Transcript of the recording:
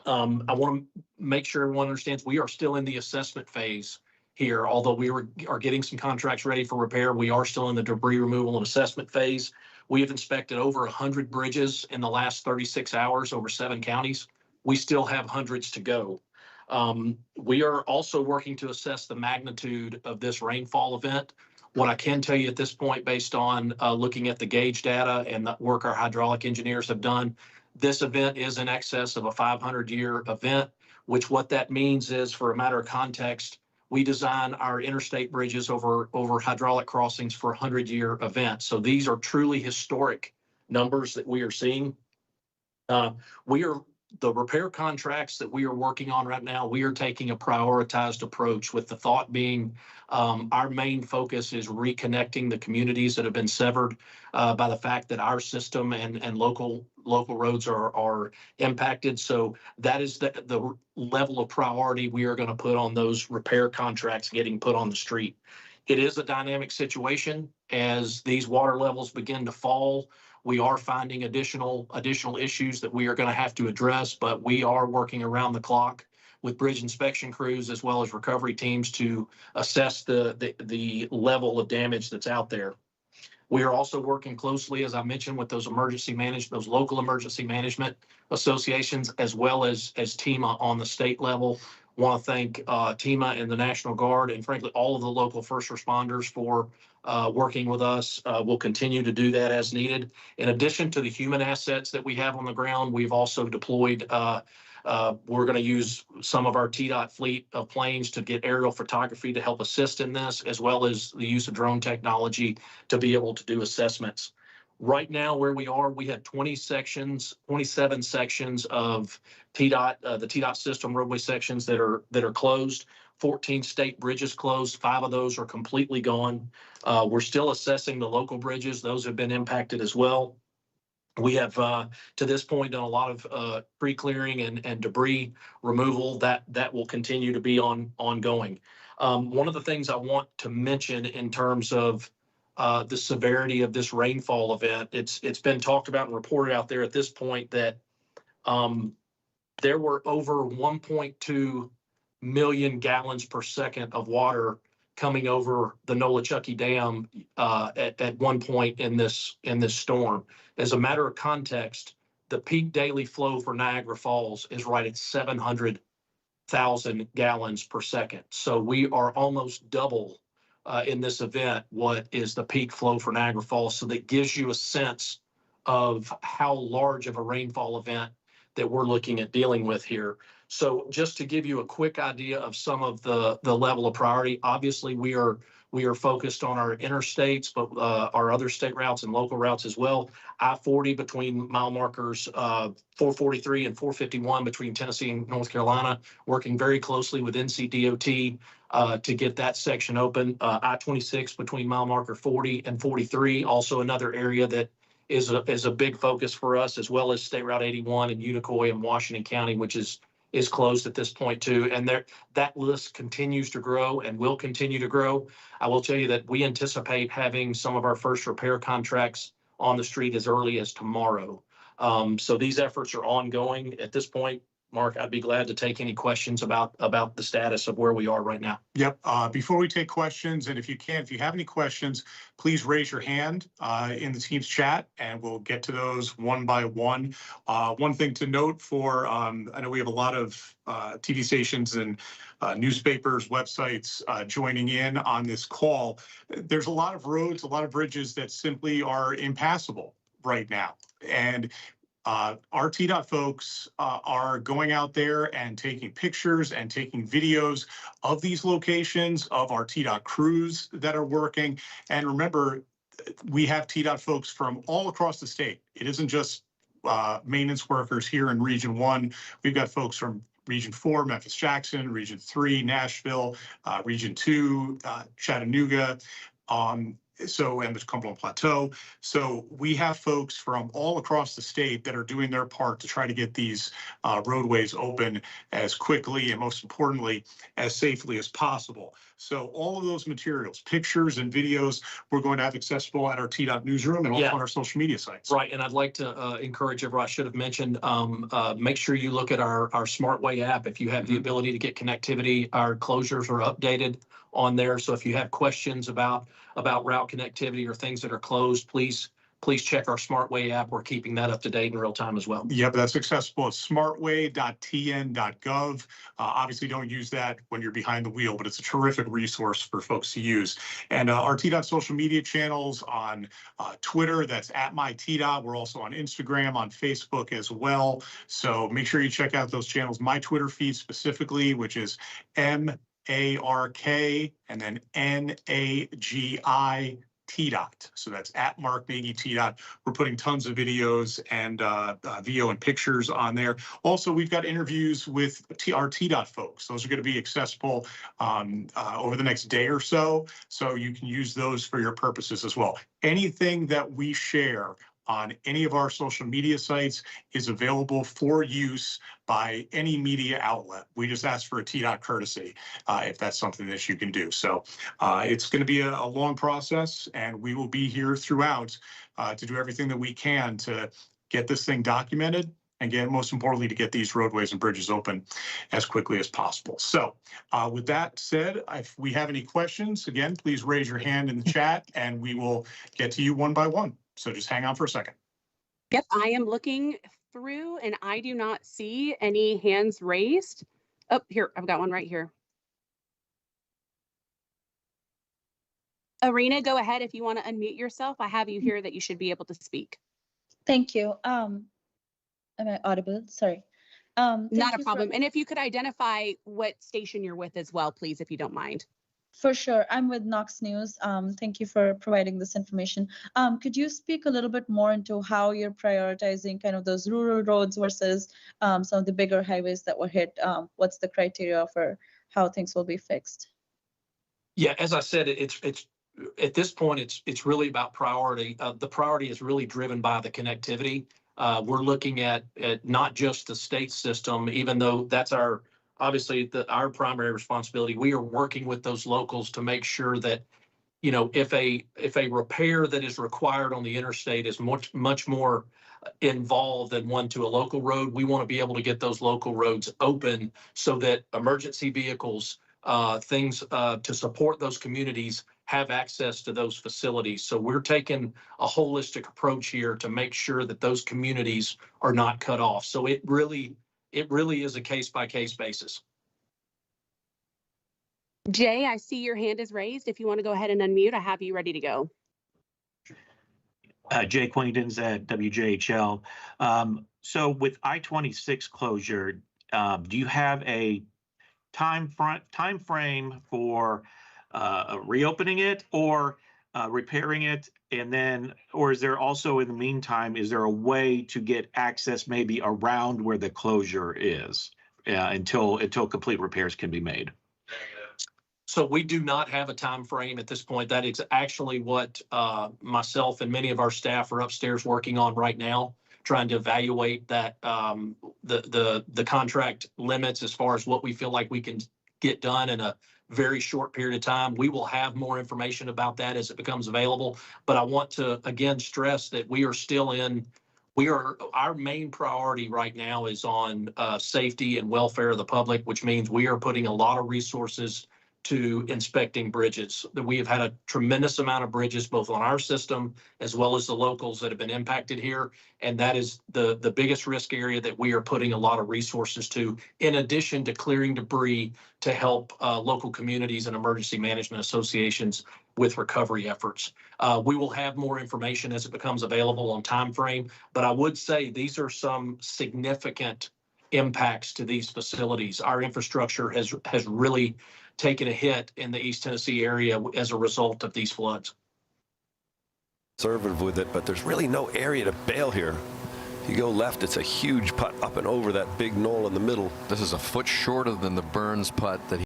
I want to make sure everyone understands we are still in the assessment phase here. Although are getting some contracts ready for repair, we are still in the debris removal and assessment phase. We have inspected over 100 bridges in the last 36 hours over 7 counties. We still have hundreds to go. We are also working to assess the magnitude of this rainfall event. What I can tell you at this point, based on looking at the gauge data and the work our hydraulic engineers have done, this event is in excess of a 500-year event, which what that means is, for a matter of context, we design our interstate bridges over hydraulic crossings for 100-year events. So these are truly historic numbers that we are seeing. The repair contracts that we are working on right now, we are taking a prioritized approach, with the thought being our main focus is reconnecting the communities that have been severed by the fact that our system and local roads are impacted. So that is the level of priority we are going to put on those repair contracts getting put on the street. It is a dynamic situation. As these water levels begin to fall, we are finding additional issues that we are going to have to address, but we are working around the clock with bridge inspection crews as well as recovery teams to assess the level of damage that's out there. We are also working closely, as I mentioned, with those local emergency management associations, as well as TEMA on the state level. Want to thank TEMA and the National Guard, and frankly all of the local first responders for working with us. We'll continue to do that as needed. In addition to the human assets that we have on the ground, we've also deployed, we're going to use some of our TDOT fleet of planes to get aerial photography to help assist in this, as well as the use of drone technology to be able to do assessments. Right now, where we are, we have 27 sections of TDOT, the TDOT system roadway sections that are closed. 14 state bridges closed. 5 of those are completely gone. We're still assessing the local bridges. Those have been impacted as well. We have, to this point, done a lot of pre-clearing and debris removal that will continue to be ongoing. One of the things I want to mention in terms of the severity of this rainfall event, it's been talked about and reported out there at this point that there were over 1.2 million gallons per second of water coming over the Nolichucky Dam at one point in this storm. As a matter of context, the peak daily flow for Niagara Falls is right at 700,000 gallons per second. So we are almost double in this event what is the peak flow for Niagara Falls. So that gives you a sense of how large of a rainfall event that we're looking at dealing with here. So just to give you a quick idea of some of the level of priority, obviously we are focused on our interstates, but our other state routes and local routes as well. I-40 between mile markers 443 and 451 between Tennessee and North Carolina, working very closely with NCDOT to get that section open. I-26 between mile marker 40 and 43, also another area that is a big focus for us, as well as State Route 81 in Unicoi and Washington County, which is closed at this point too. And that list continues to grow and will continue to grow. I will tell you that we anticipate having some of our first repair contracts on the street as early as tomorrow. So these efforts are ongoing at this point. Mark, I'd be glad to take any questions about the status of where we are right now. Yep. Before we take questions, and if you have any questions, please raise your hand in the Teams chat, and we'll get to those one by one. One thing to note for, I know we have a lot of TV stations and newspapers, websites joining in on this call. There's a lot of roads, a lot of bridges that simply are impassable right now. And our TDOT folks are going out there and taking pictures and taking videos of these locations, of our TDOT crews that are working. And remember, we have TDOT folks from all across the state. It isn't just maintenance workers here in Region 1. We've got folks from Region 4, Memphis-Jackson, Region 3, Nashville, Region 2, Chattanooga. and the Cumberland Plateau. So we have folks from all across the state that are doing their part to try to get these roadways open as quickly and, most importantly, as safely as possible. So all of those materials, pictures and videos, we're going to have accessible at our TDOT newsroom and also on our social media sites. Right, and I'd like to encourage everyone, I should have mentioned, make sure you look at our SmartWay app. If you have the ability to get connectivity, our closures are updated on there. So if you have questions about route connectivity or things that are closed, please check our SmartWay app. We're keeping that up to date in real time as well. Yep, that's accessible at smartway.tn.gov. Obviously, don't use that when you're behind the wheel, but it's a terrific resource for folks to use. And our TDOT social media channels on Twitter, that's at myTDOT. We're also on Instagram, on Facebook as well. So make sure you check out those channels. My Twitter feed specifically, which is MARK and then NAGI TDOT. So that's at Mark Nagy TDOT. We're putting tons of videos and video and pictures on there. Also, we've got interviews with our TDOT folks. Those are going to be accessible over the next day or so. So you can use those for your purposes as well. Anything that we share on any of our social media sites is available for use by any media outlet. We just ask for a TDOT courtesy if that's something that you can do. So it's going to be a long process, and we will be here throughout to do everything that we can to get this thing documented and most importantly, to get these roadways and bridges open as quickly as possible. So with that said, if we have any questions, again, please raise your hand in the chat and we will get to you one by one. So just hang on for a second. Yep, I am looking through and I do not see any hands raised. Oh, here, I've got one right here. Arena, go ahead if you want to unmute yourself. I have you here that you should be able to speak. Thank you. Am I audible? Sorry. Not a problem. And if you could identify what station you're with as well, please, if you don't mind. For sure. I'm with Knox News. Thank you for providing this information. Could you speak a little bit more into how you're prioritizing kind of those rural roads versus some of the bigger highways that were hit? What's the criteria for how things will be fixed? Yeah, as I said, it's at this point, it's really about priority. The priority is really driven by the connectivity. We're looking at not just the state system, even though that's obviously our primary responsibility. We are working with those locals to make sure that, you know, if a repair that is required on the interstate is much more involved than one to a local road, we want to be able to get those local roads open so that emergency vehicles, things to support those communities have access to those facilities. So we're taking a holistic approach here to make sure that those communities are not cut off. So it really is a case-by-case basis. Jay, I see your hand is raised. If you want to go ahead and unmute, I have you ready to go. Jay Quaintons at WJHL. So with I-26 closure, do you have a time frame for reopening it or repairing it? And then, or is there also in the meantime, is there a way to get access maybe around where the closure is until complete repairs can be made? So we do not have a time frame at this point. That is actually what myself and many of our staff are upstairs working on right now, trying to evaluate that the contract limits as far as what we feel like we can get done in a very short period of time. We will have more information about that as it becomes available. But I want to again stress that our main priority right now is on safety and welfare of the public, which means we are putting a lot of resources to inspecting bridges. We have had a tremendous amount of bridges, both on our system as well as the locals that have been impacted here. And that is the biggest risk area that we are putting a lot of resources to, in addition to clearing debris to help local communities and emergency management associations with recovery efforts. We will have more information as it becomes available on time frame, but I would say these are some significant impacts to these facilities. Our infrastructure has really taken a hit in the East Tennessee area as a result of these floods. Conservative with it, but there's really no area to bail here. If you go left, it's a huge putt up and over that big knoll in the middle. This is a foot shorter than the Burns putt that he